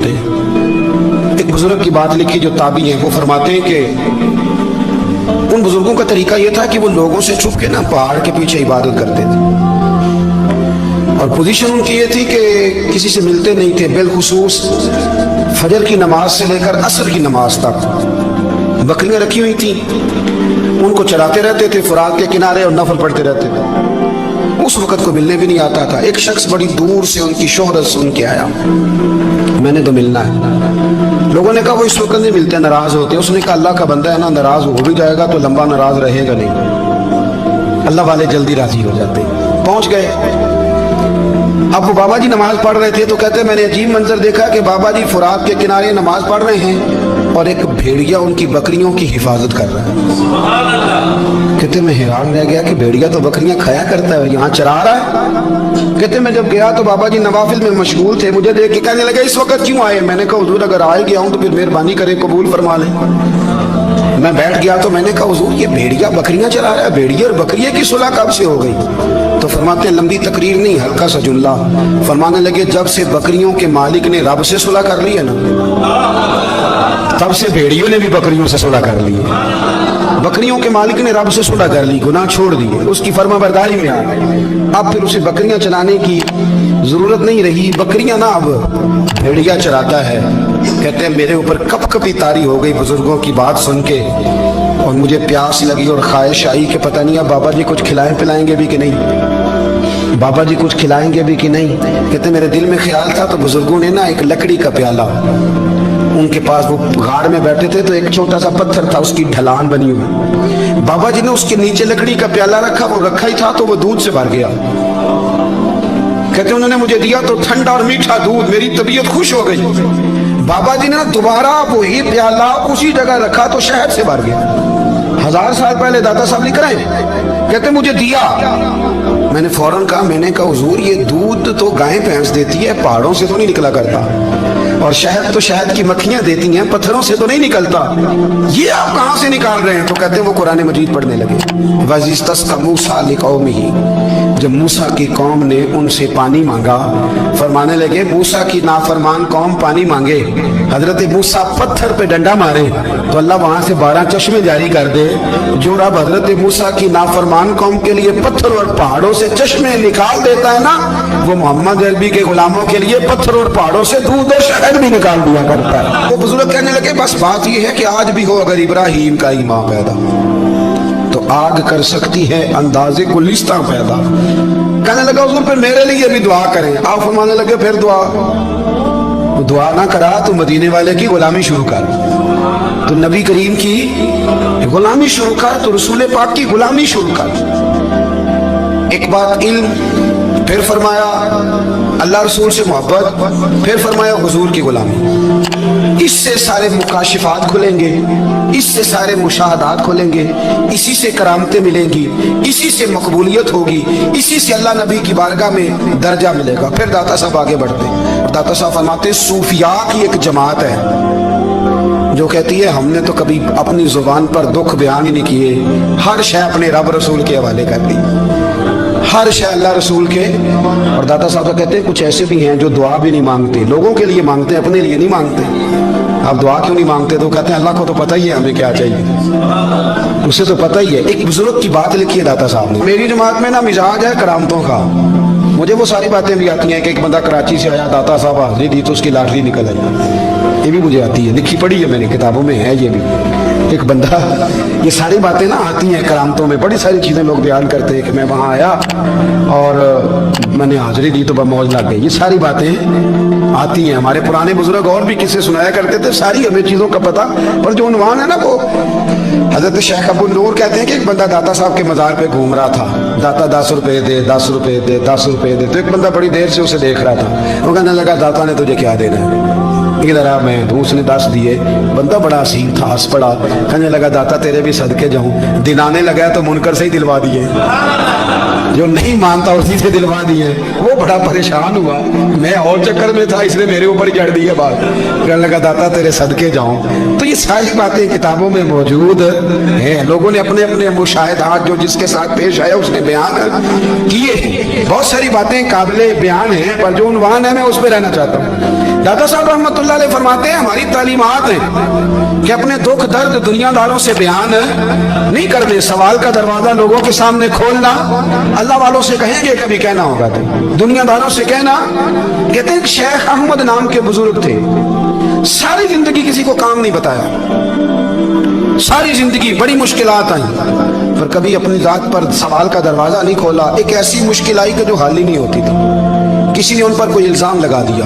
होते हैं। एक बुजुर्ग की बात लिखी जो ताबी है, वो फरमाते हैं कि उन बुजुर्गों का तरीका ये था कि वो लोगों से छुप के ना पहाड़ के पीछे इबादत करते थे, और पोजीशन उनकी ये थी कि किसी से मिलते नहीं थे, बिलखुसूस फजर की नमाज से लेकर असर की नमाज तक बकरियां रखी हुई थी, उनको चलाते रहते थे फुरात के किनारे और नफल पढ़ते रहते थे। उस वक्त को मिलने भी नहीं आता था। एक शख्स बड़ी दूर से उनकी शोहरत सुन के आया, मैंने तो मिलना है। लोगों ने कहा वो इस वक्त नहीं मिलते, नाराज होते। उसने कहा अल्लाह का बंदा है ना, नाराज हो भी जाएगा तो लंबा नाराज रहेगा नहीं, अल्लाह वाले जल्दी राजी हो जाते। पहुंच गए। अब वो बाबा जी नमाज पढ़ रहे थे तो कहते मैंने अजीब मंजर देखा कि बाबा जी फुरात के किनारे नमाज पढ़ रहे हैं और एक भेड़िया उनकी बकरियों की हिफाजत कर रहा है। कहते मैं हैरान रह गया कि भेड़िया तो बकरियां खाया करता है, यहाँ चरा रहा है। कहते मैं जब गया तो बाबा जी नवाफिल में मशगूल थे, मुझे देख के कहने लगे इस वक्त क्यों आए? मैंने कहा हुजूर अगर आ गया हूँ तो फिर मेहरबानी करें कबूल फरमा लें। मैं बैठ गया तो मैंने कहा हुजूर ये भेड़िया बकरियां चरा रहा है, भेड़िया और बकरिया की सुलह कब से हो गई? तो फरमाते हैं लंबी तकरीर नहीं, हल्का सा जुमला। फरमाने लगे जब से बकरियों के मालिक ने रब से सुलह कर ली है ना, तब से भेड़ियों ने भी बकरियों से सुलह कर ली है। बकरियों के मालिक ने रब से सुलह कर ली, गुनाह छोड़ दिए, उसकी फर्माबरदारी में आ गए। अब फिर उसे बकरियां चलाने की जरूरत नहीं रही। बकरियां ना अब भेड़िया चराता है। कहते हैं मेरे ऊपर कप कपी तारी हो गई बुजुर्गों की बात सुन के, और मुझे प्यास लगी और ख्वाहिश आई कि पता नहीं अब बाबा जी कुछ खिलाएं पिलाएंगे भी कि नहीं, बाबा जी कुछ खिलाएंगे भी कि नहीं। कहते मेरे दिल में ख्याल था तो बुजुर्गों ने ना एक लकड़ी का प्याला, उनके पास वो गाड़ में बैठे थे तो एक छोटा सा पत्थर था, उसकी ढलान बनी हुई, बाबा जी ने उसके नीचे लकड़ी का प्याला रखा, वो रखा ही था तो वो दूध से भर गया। कहते उन्होंने मुझे दिया तो ठंडा और मीठा दूध, मेरी तबीयत खुश हो गई। बाबा जी ने दोबारा वही प्याला उसी जगह रखा तो शहद से भर गया। 1000 साल पहले दादा साहब लिख रहे हैं। कहते मुझे दिया, मैंने फौरन कहा, मैंने कहा हुजूर ये दूध तो गाय भैंस देती है, पहाड़ों से तो नहीं निकला करता, और शहद तो शहद की मक्खियां देती हैं, पत्थरों से तो नहीं निकलता, ये आप कहां से निकाल रहे हैं? तो कहते हैं वो कुरान मजीद पढ़ने लगे। वज़िस्तस्क़ा मूसा लिक़ौमिही, जब मूसा की कौम ने उनसे पानी मांगा, फरमाने लगे मूसा की नाफरमान कौम पानी मांगे, हजरत मूसा पत्थर पे डंडा मारे तो अल्लाह वहां से 12 चश्मे जारी कर दे। जो रब हजरत मूसा की नाफरमान कौम के लिए पत्थर और पहाड़ों से चश्मे निकाल देता है ना, वो मोहम्मद अरबी के गुलामों के लिए पत्थर और पहाड़ों से दूध और शहद भी निकाल दिया करता है। वो बुजुर्ग कहने लगे बस बात ये है कि आज भी हो अगर इब्राहिम का ईमान पैदा तो आग कर सकती है अंदाजे गुलिस्तां पैदा। कहने लगा हुजूर फिर मेरे लिए भी दुआ करें। आप फरमाने लगे फिर दुआ ना करा तो मदीने वाले की गुलामी शुरू कर, तो नबी करीम की गुलामी शुरू कर, तो रसूल पाक की गुलामी शुरू कर। एक बात इल्म, फिर फरमाया अल्लाह रसूल से मोहब्बत, फिर फरमाया हुजूर की गुलामी। इससे सारे मुकाशिफात खुलेंगे, इससे सारे मुशाहदात खुलेंगे, इसी से करामतें मिलेंगी, इसी से मकबूलियत होगी, इसी से अल्लाह नबी की बारगाह में दर्जा मिलेगा। फिर दाता साहब आगे बढ़ते और दाता साहब फरमाते सूफिया की एक जमात है जो कहती है हमने तो कभी अपनी जुबान पर दुख बयान ही नहीं किए, हर शय अपने रब रसूल के हवाले कर दी, हर शय अल्लाह रसूल के। और दाता साहब कहते हैं कुछ ऐसे भी हैं जो दुआ भी नहीं मांगते, लोगों के लिए मांगते, अपने लिए नहीं मांगते। आप दुआ क्यों नहीं मांगते? तो कहते हैं अल्लाह को तो पता ही है हमें क्या चाहिए, उसे तो पता ही है। एक बुजुर्ग की बात लिखी है दाता साहब ने, मेरी जमात में ना मिजाज है करामतों का, मुझे वो सारी बातें भी आती हैं कि एक बंदा कराची से आया, दाता साहब हाजिरी दी तो उसकी लॉटरी निकल आई, ये भी मुझे आती है, लिखी पढ़ी है मैंने, किताबों में है ये भी। एक बंदा, ये सारी बातें ना आती हैं करामतों में, बड़ी सारी चीज़ें लोग बयान करते हैं कि मैं वहाँ आया और मैंने हाजिरी दी तो मौज लग गई, ये सारी बातें आती हैं। हमारे पुराने बुजुर्ग और भी किस्से सुनाया करते थे, सारी हमें चीज़ों का पता, पर जो उन्वान है ना वो हजरत शेख अबू नूर कहते हैं कि एक बंदा दाता साहब के मज़ार पे घूम रहा था, दाता 10 रुपए दे, 10 रुपए दे, 10 रुपए दे। तो एक बंदा बड़ी देर से उसे देख रहा था, वो कहने लगा दाता ने तुझे क्या देना है? इधर आ मैं, तो उसने 10 दिए। बंदा बड़ा हसीन था, हंस पड़ा, कहने लगा दाता तेरे भी सदके जाऊं। दिलाने लगा तो मुनकर से ही दिलवा दिए, जो नहीं मानता उसी से दिलवा दिए। वो बड़ा परेशान हुआ, मैं और चक्कर में था इसलिए मेरे ऊपर चढ़ दी है बात। कहने लगा दाता तेरे सदके जाऊं। तो ये सारी बातें किताबों में मौजूद हैं, लोगों ने अपने अपने मुशाहिदात जो जिसके साथ पेश आया उसने बयान किए। बहुत सारी बातें काबिले बयान हैं, पर जो उन्वान है मैं उस पर रहना चाहता हूँ। दादा साहब रहमतुल्लाह अलैह फरमाते हैं हमारी तालीमात है कि अपने दुख दर्द दुनियादारों से बयान नहीं करने, सवाल का दरवाजा लोगों के सामने खोलना अल्लाह वालों से कहेंगे कभी कहना होगा तो दुनियादारों से कहना। कहते हैं शेख अहमद नाम के बुजुर्ग थे, सारी जिंदगी किसी को काम नहीं बताया, सारी जिंदगी बड़ी मुश्किलात आई पर कभी अपनी जात पर सवाल का दरवाजा नहीं खोला। एक ऐसी मुश्किल आई कि जो हाल ही नहीं होती थी, किसी ने उन पर कोई इल्जाम लगा दिया।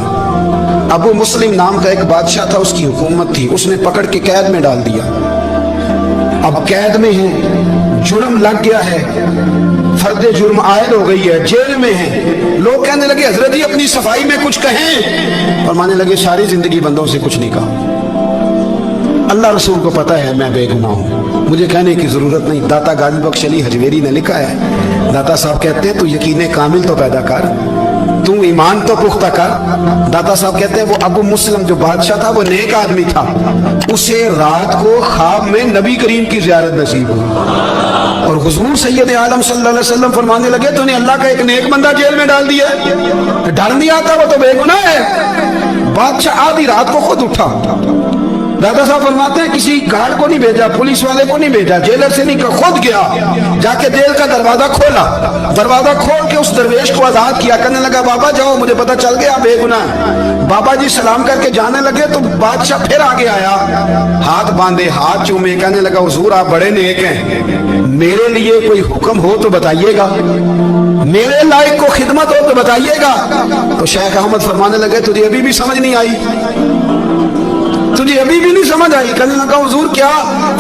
अबू मुस्लिम नाम का एक बादशाह था, उसकी हुकूमत थी, उसने पकड़ के कैद में डाल दिया। अब कैद में है, जुर्म लग गया है, फर्द जुर्म आयद हो गई है, जेल में है। लोग कहने लगे हजरत जी अपनी सफाई में कुछ कहें, और मानने लगे सारी जिंदगी बंदों से कुछ नहीं कहा। अल्लाह रसूल को पता है मैं बेगुनाह हूँ, मुझे कहने की जरूरत नहीं। दाता गाजी बख्श अली हजवेरी ने लिखा है, दाता साहब कहते हैं तू यकीन कामिल तो पैदा कर, तू ईमान तो पुख्ता कर। दाता साहब कहते हैं वो अबू मुस्लिम जो बादशाह था वो नेक आदमी था, उसे रात को ख्वाब में नबी करीम की ज़ियारत नसीब हुई और हुजूर सैयद आलम सल्लल्लाहु अलैहि वसल्लम फरमाने लगे तूने अल्लाह का एक नेक बंदा जेल में डाल दिया। डर नहीं आता, वो तो बेगुनाह है। बादशाह आधी रात को खुद उठा। दादा साहब फरमाते हैं किसी गार्ड को नहीं भेजा, पुलिस वाले को नहीं भेजा, जेलर से नहीं, खुद गया, जाके जेल का दरवाजा खोला, दरवाजा खोल के उस दरवेश को आजाद किया। कहने लगा बाबा जाओ, मुझे पता चल गया बेगुनाह। बाबा जी सलाम करके जाने लगे तो बादशाह फिर आगे आया, हाथ बांधे, हाथ चूमे, कहने लगा हुजूर आप बड़े नेक हैं, मेरे लिए कोई हुक्म हो तो बताइएगा, मेरे लायक को खिदमत हो तो बताइएगा। तो शेख अहमद फरमाने लगे तुझे अभी भी समझ नहीं आई, तुझे अभी भी नहीं समझ आई। कहने लगा हुजूर क्या?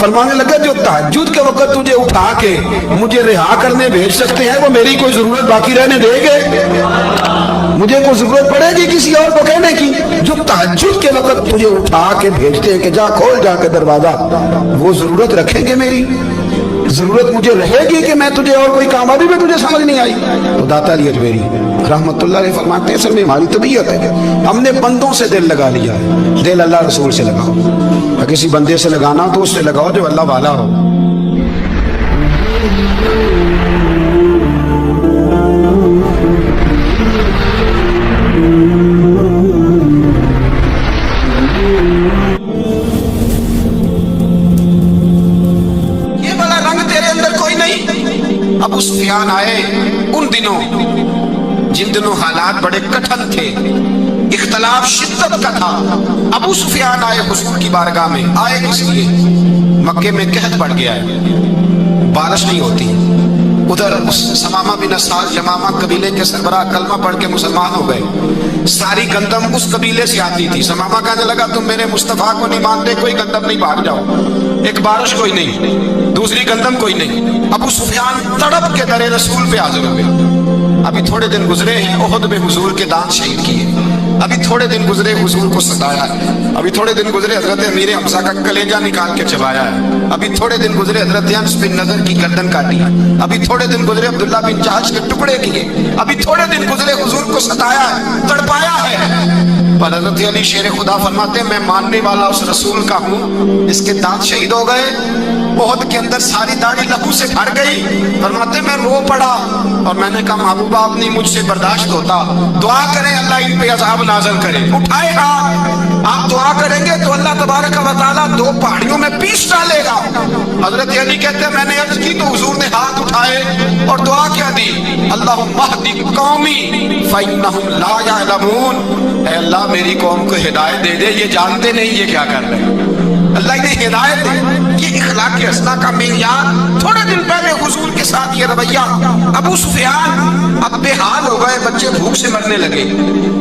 फरमाने लगा जो तहज्जुद के वक्त तुझे उठा के मुझे रिहा करने भेज सकते हैं वो मेरी कोई जरूरत बाकी रहने देंगे? मुझे कोई जरूरत पड़ेगी किसी और को कहने की? जो तहज्जुद के वक्त तुझे उठा के भेजते हैं कि जा खोल जाके दरवाजा, वो जरूरत रखेंगे मेरी? जरूरत मुझे रहेगी कि मैं तुझे और कोई काम, अभी भी तुझे समझ नहीं आई? तो दाता अली अजमेरी रहमतुल्लाह अलैह फरमाते हैं असल में हमारी तबीयत है, हमने बंदों से दिल लगा लिया है। दिल अल्लाह रसूल से लगाओ, अगर किसी बंदे से लगाना तो उससे लगाओ जो अल्लाह वाला हो। अबू सुफियान आए उन दिनों जिन दिनों हालात बड़े कठिन थे, इख्तलाफ शिद्दत का था। अबू सुफियान आए हुजूर की बारगाह में। आए इसलिए मक्के में कहत बढ़ गया है, बारिश नहीं होती। उधर उस समामा बिन असाल जमामा कबीले के सरबराह कलमा पढ़ के मुसलमान हो गए। सारी गंदम उस कबीले से आती थी। समामा कहने लगा तुम मेरे मुस्तफा को नहीं मानते, कोई गंदम नहीं, भाग जाओ। एक बारिश कोई नहीं, दूसरी गंदम कोई नहीं। अबू सुफियान तड़प के दरे रसूल पे हाजिर हुए। अभी थोड़े दिन गुजरे हैं, ओहद में हुजूर के दांत शहीद किए। अभी थोड़े दिन गुजरे हुजूर को सताया है। अभी थोड़े दिन गुजरे हजरत अमीर हमजा का कलेजा निकाल के चबाया है। अभी थोड़े दिन गुजरे हजरत अनस बिन नजर की गर्दन काटी। अभी थोड़े दिन गुजरे अब्दुल्ला बिन जहश के टुकड़े किए। अभी थोड़े दिन गुजरे हुजूर को सताया है, तड़पाया है। पर हजरत अली शेर खुदा फरमाते मैं मानने वाला उस रसूल का हूँ, इसके दांत शहीद हो गए, ओहद के अंदर सारी दाढ़ी लहू से भर गई। फरमाते मैं रो पड़ा और मैंने कहा महबूबा अब नहीं मुझसे बर्दाश्त होता, दुआ करें अल्लाह इन पे अज़ाब नाज़िल करे। उठाए हाथ, आप दुआ करेंगे तो अल्लाह तबारक व तआला दो पहाड़ियों में पीस डालेगा। हजरत अली कहते हैं मैंने अर्ज की तो हुजूर ने हाथ उठाए और दुआ क्या दी, अल्लाहुम्मा हदी कौमी फइन्नहुम ला यअलमून, ऐ अल्लाह मेरी कौम को हिदायत दे दे, ये जानते नहीं ये क्या कर रहे हैं। अल्लाह ने हिदायत दे। ये इखलाक हसना का मेयार। थोड़े दिन पहले हुजूर के साथ ये रवैया। अबू सुफियान अब बेहाल हो गए, बच्चे भूख से मरने लगे,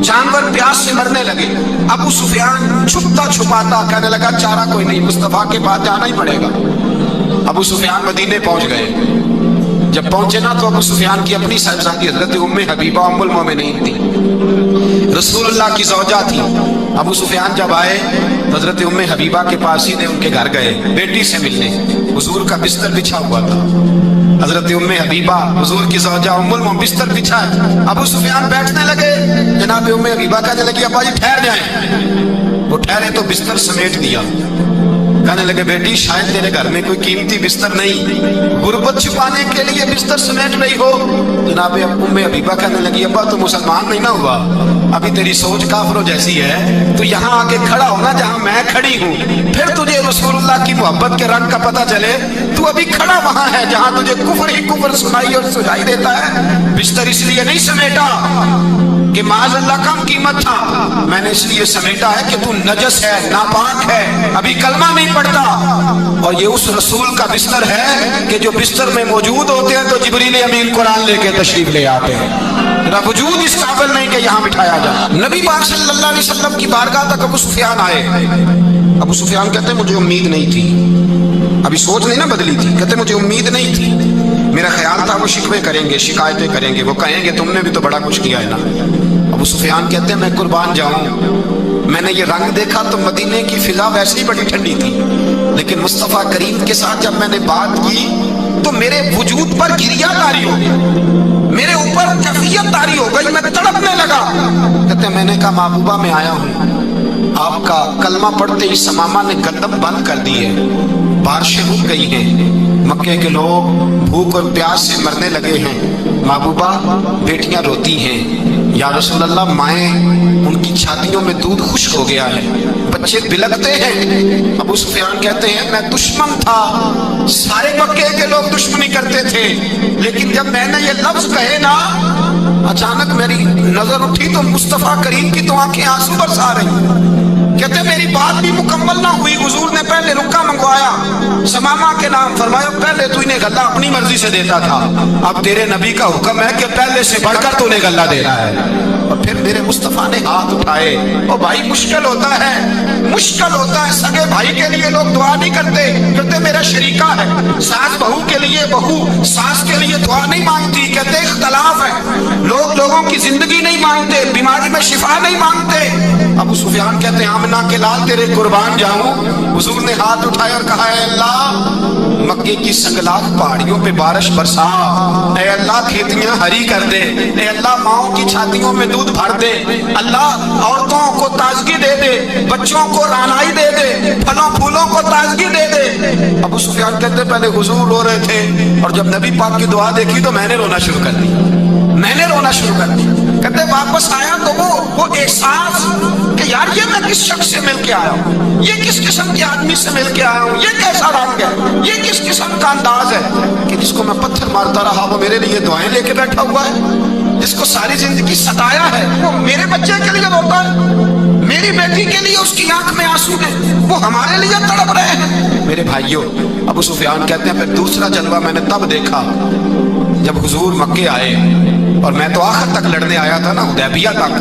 जानवर प्यास से मरने लगे। अबू सुफियान छुपता छुपाता कहने लगा चारा कोई नहीं, मुस्तफा के पास जाना ही पड़ेगा। अबू सुफियान मदीने पहुंच गए। जब पहुंचे ना तो अबू सुफियान की अपनी साहिबजादी हजरत उम्मे हबीबा उम्मुल मोमिनीन थी, रसूलुल्लाह की ज़ौजा थी। अबू सुफियान जब आए तो हजरत उम्मे हबीबा के पास ही ने उनके घर गए बेटी से मिलने। हुजूर का बिस्तर बिछा हुआ था। हजरत उम्मे हबीबा हुजूर की ज़ौजा उम्मुल मोमिनीन बिस्तर बिछाए। अबू सुफियान बैठने लगे। जनाब उम्मे हबीबा कहने लगी अब्बा जी ठहर जाएं। वो ठहरे तो बिस्तर समेट दिया। कहने लगे बेटी शायद तेरे घर में कोई कीमती बिस्तर नहीं, गुर्बत छुपाने के लिए बिस्तर समेट रही हो। जनाब उम्मे हबीबा कहने लगी अब्बा तो मुसलमान नहीं ना हुआ, अभी तेरी सोच काफिरों जैसी है, तो यहाँ आके खड़ा होना जहाँ मैं खड़ी हूँ, फिर तुझे रसूलुल्लाह की मोहब्बत के रंग का पता चले। तू अभी खड़ा वहां है जहाँ तुझे कुफर ही कुफर सुनाई और सुझाई देता है। बिस्तर इसलिए नहीं समेटा कि माज़अल्लाह कम कीमत था, मैंने इसलिए समेटा है कि तू नजस है, नापाक है, अभी कलमा नहीं पढ़ता। और ये उस रसूल का बिस्तर है कि जो बिस्तर में मौजूद होते हैं तो जिब्रील अमीन कुरान लेके तशरीफ ले आते हैं। तेरा वजूद इस काबिल नहीं कि यहाँ बिठाया जाए। नबी पाक सल्लल्लाहु अलैहि वसल्लम की बारगाह तक अबू सुफियान आए। अबू सुफियान कहते हैं मुझे उम्मीद नहीं थी, अभी सोच नहीं ना बदली थी, कहते मुझे उम्मीद नहीं थी, मेरा ख्याल था वो शिकवे करेंगे, शिकायतें करेंगे, वो कहेंगे तुमने भी तो बड़ा कुछ किया है ना। अबू सुफियान कहते हैं मैं कुर्बान जाऊं, मैंने ये रंग देखा तो मदीने की फिजा वैसे ही बड़ी ठंडी थी, लेकिन मुस्तफ़ा करीम के साथ जब मैंने बात की तो मेरे वजूद पर गिरिया तारी हो गई, मेरे ऊपर कैफियत तारी हो गई, मैं तड़पने लगा। कहते मैंने कहा महबूबा मैं आया हूँ, आपका कलमा पढ़ते ही समामा ने गंदम बंद कर दी है, बारिशें रुक गई हैं, मक्के के लोग भूख और प्यास से मरने लगे हैं, महबूबा बेटियां रोती हैं, या रसूल अल्लाह माएँ उनकी छातियों में दूध खुश्क हो गया है, बच्चे बिलखते हैं। अबू सुफियान कहते हैं मैं दुश्मन था, सारे मक्के के लोग दुश्मनी करते थे, लेकिन जब मैंने ये लफ्ज कहे ना अचानक मेरी नजर उठी तो मुस्तफा करीम की तो आंखें आंसू बरसा रही। कहते मेरी बात भी मुकम्मल ना हुई, हुजूर ने पहले रुक्का मंगवाया, समामा के नाम फरमाया, पहले तू इन्हें गल्ला अपनी मर्जी से देता था, अब तेरे नबी का हुक्म है कि पहले से बढ़कर तूने गल्ला देना है। और फिर मेरे मुस्तफा ने हाथ उठाए। ओ भाई मुश्किल होता है, मुश्किल होता है, सगे भाई के लिए लोग दुआ नहीं करते, कहते मेरा शरीका है, सास बहू के लिए बहू सास के लिए दुआ नहीं मांगती, कहते इख्तलाफ है, लोग लोगों की जिंदगी नहीं मांगते, बीमारी में शिफा नहीं मांगते। अबू सुफियान कहते हैं आमना के लाल तेरे कुर्बान जाऊं। हुजूर ने हाथ उठाया और कहा है अल्लाह मक्के की संगलाख पहाड़ियों पे बारिश बरसा, ऐ अल्लाह खेतियां हरी कर दे, ऐ अल्लाह माओं की छातियों में दूध भर दे, अल्लाह औरतों को ताजगी दे दे, बच्चों को रानाई दे दे, फलों फूलों को ताजगी दे दे। अबू सुफियान कहते पहले हुजूर रो रहे थे और जब नबी पाक की दुआ देखी तो मैंने रोना शुरू कर दी, मैंने रोना शुरू कर दी। कहते वापस आया तो वो एहसास कि यार ये मैं किस शख्स से मिल के आया हूँ, ये किस किस्म के आदमी से मिल के आया हूँ, ये कैसा रंग है, ये किस किस्म का अंदाज है कि जिसको मैं पत्थर मारता रहा वो मेरे लिए दुआएं लेके बैठा हुआ है, जिसको सारी जिंदगी सताया है वो मेरे बच्चे के लिए रोता है, मेरी बेटी के लिए उसकी आंख में आंसू है, वो हमारे लिए तड़प रहे हैं। मेरे भाइयों अबू सुफियान कहते हैं फिर दूसरा जलवा मैंने तब देखा जब हुजूर मक्के आए, और मैं तो आखिर तक लड़ने आया था ना, हुदैबिया तक।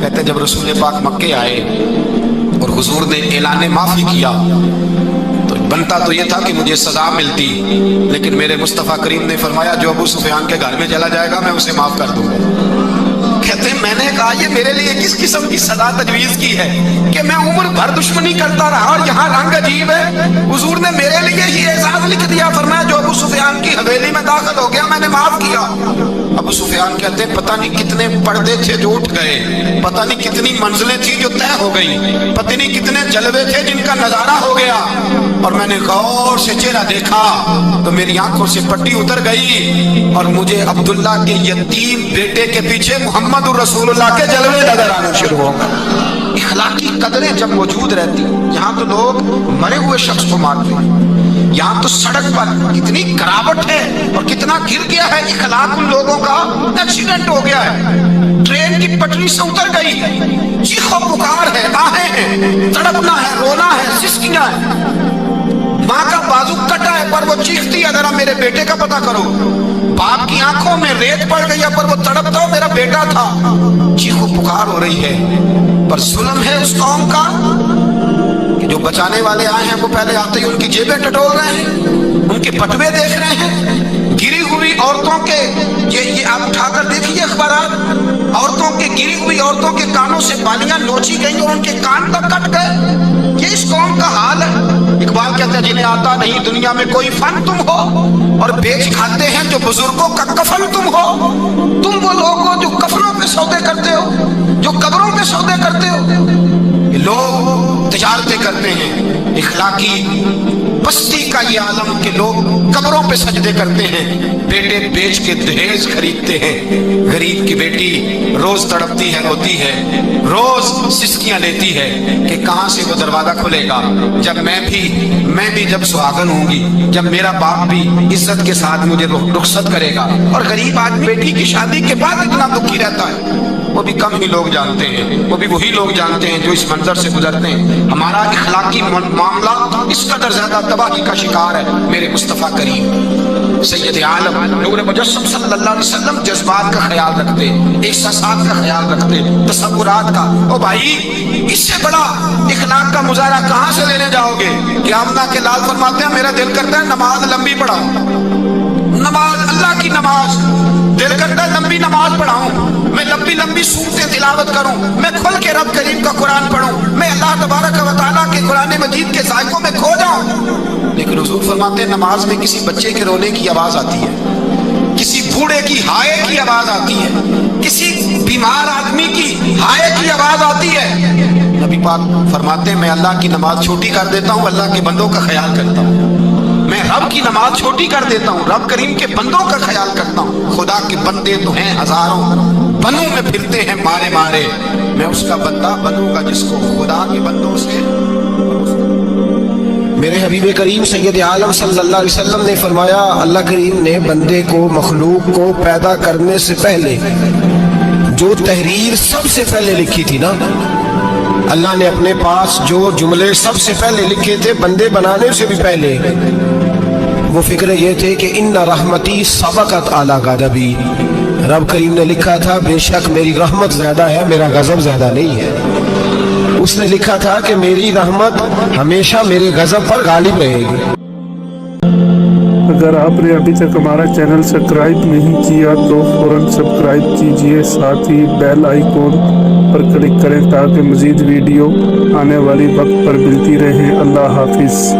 कहते जब रसूल पाक मक्के आए और हुजूर ने ऐलान माफी किया तो बनता तो ये था कि मुझे सजा मिलती, लेकिन मेरे मुस्तफ़ा करीम ने फरमाया जो अबू सुफियान के घर में चला जाएगा मैं उसे माफ कर दूंगा। कहते मैंने कहा ये मेरे लिए किस किस्म की सजा तजवीज की है कि मैं उम्र भर दुश्मनी करता रहा और यहाँ रंग अजीब है। हुजूर ने मेरे लिए ही एजाज लिख दिया, फरमाया जो अबू सुफियान की हवेली में दाखिल हो गया मैंने माफ किया। अबू सुफियान कहते हैं पता नहीं कितने पर्दे थे जो उठ गए, पता नहीं कितनी मंजिलें थी जो तय हो गई, पता नहीं कितने जलवे थे जिनका नजारा हो गया, और मैंने गौर से चेहरा देखा तो मेरी आंखों से पट्टी उतर गई और मुझे अब्दुल्ला के यतीम बेटे के पीछे मोहम्मद रसूलुल्लाह के जलवे नजर आने शुरू हो गए। इखलाकी कदरें जब मौजूद रहती, यहाँ तो लोग मरे हुए शख्स को मारते हैं, यहाँ तो सड़क पर कितनी गिरावट है और कितना गिर गया है इखलाक उन लोगों का, एक्सीडेंट हो गया है, ट्रेन की पटरी से उतर गई, चीखो पुकार है, आहें हैं, तड़पना है, रोना है, सिसकियां है, माँ का बाजू कटा है पर वो चीखती है जरा मेरे बेटे का पता करो, बाप की आंखों में रेत पड़ गई है पर वो तड़पता हो मेरा बेटा था, चीखो पुकार हो रही है। पर जुल्म है उस कौम का कि जो बचाने वाले आए हैं वो पहले आते ही उनकी जेबें टटोल रहे हैं, उनके बटवे देख रहे हैं, गिरी हुई औरतों के ये आप उठाकर देखिए अखबारात, औरतों के गिरी हुई औरतों के कानों से बालियां नोची गई और उनके कान तक कट गए। ये इस कौम का हाल है। इकबाल कहते हैं जिन्हें आता नहीं दुनिया में कोई फन तुम हो और बेच खाते हैं जो बुजुर्गों का कफन तुम हो। तुम वो लोग हो जो कफनों पे सौदे करते हो, जो कब्रों पे सौदे करते हो। ये लोग तिजारतें करते हैं, اخلاقی پستی کا یہ عالم کہ لوگ قبروں پہ سجدے کرتے ہیں، بیٹے بیچ کے دہیج خریدتے ہیں، غریب کی بیٹی روز تڑپتی ہے، روتی ہے، روز سسکیاں لیتی ہے کہ کہاں سے وہ دروازہ کھلے گا جب میں بھی جب سہاگن ہوں گی، جب میرا باپ بھی عزت کے ساتھ مجھے رخصت کرے گا۔ اور غریب آدمی بیٹی کی شادی کے بعد اتنا دکھی رہتا ہے، وہ بھی کم ہی لوگ جانتے ہیں، وہ بھی وہی لوگ جانتے ہیں جو اس منظر سے گزرتے ہیں۔ ہمارا اخلاقی معاملہ اس قدر زیادہ تباہی کا شکار ہے۔ میرے مصطفیٰ کریم سید عالم نور مجسم صلی اللہ علیہ وسلم جذبات کا خیال رکھتے، احساسات کا خیال رکھتے، تصورات کا۔ او بھائی، اس سے بڑا اخلاق کا مظاہرہ کہاں سے لینے جاؤ گے کہ آمنہ کے لال فرماتے ہیں میرا دل کرتا ہے نماز لمبی پڑھاؤں، نماز اللہ کی نماز، دل کرتا ہے لمبی نماز پڑھاؤں، میں لمبی صورتیں تلاوت کروں، میں کھل کے رب کریم کا قرآن پڑھوں، میں اللہ تبارک و تعالیٰ کے قرآن مجید کے ذائقوں میں کھو جاؤں۔ لیکن حضور فرماتے ہیں نماز میں کسی بچے کے رونے کی آواز آتی ہے، کسی بوڑھے کی ہائے کی آواز آتی ہے، کسی بیمار آدمی کی ہائے کی آواز آتی ہے۔ نبی پاک فرماتے ہیں میں اللہ کی نماز چھوٹی کر دیتا ہوں، اللہ کے بندوں کا خیال کرتا ہوں۔ میں رب کی نماز چھوٹی کر دیتا ہوں، رب کریم کے بندوں کا خیال کرتا ہوں۔ خدا کے بندے تو ہیں ہزاروں، بنوں میں پھرتے ہیں مارے مارے، میں اس کا بندہ بنوں گا جس کو خدا کے بندوں سے۔ میرے حبیب کریم سید عالم صلی اللہ علیہ وسلم نے فرمایا اللہ کریم نے بندے کو، مخلوق کو پیدا کرنے سے پہلے جو تحریر سب سے پہلے لکھی تھی نا، اللہ نے اپنے پاس جو جملے سب سے پہلے لکھے تھے بندے بنانے سے بھی پہلے، وہ فکر یہ تھے کہ ان رحمتی سبقت اعلی غضبی، رب کریم نے لکھا تھا بے شک میری رحمت زیادہ ہے، میرا غضب زیادہ نہیں ہے۔ اس نے لکھا تھا کہ میری رحمت ہمیشہ میرے غضب پر غالب رہے گی۔ اگر آپ نے ابھی تک ہمارا چینل سبسکرائب نہیں کیا تو فوراً سبسکرائب کیجئے، ساتھ ہی بیل آئیکن پر کلک کریں تاکہ مزید ویڈیو آنے والی وقت پر ملتی رہیں۔ اللہ حافظ۔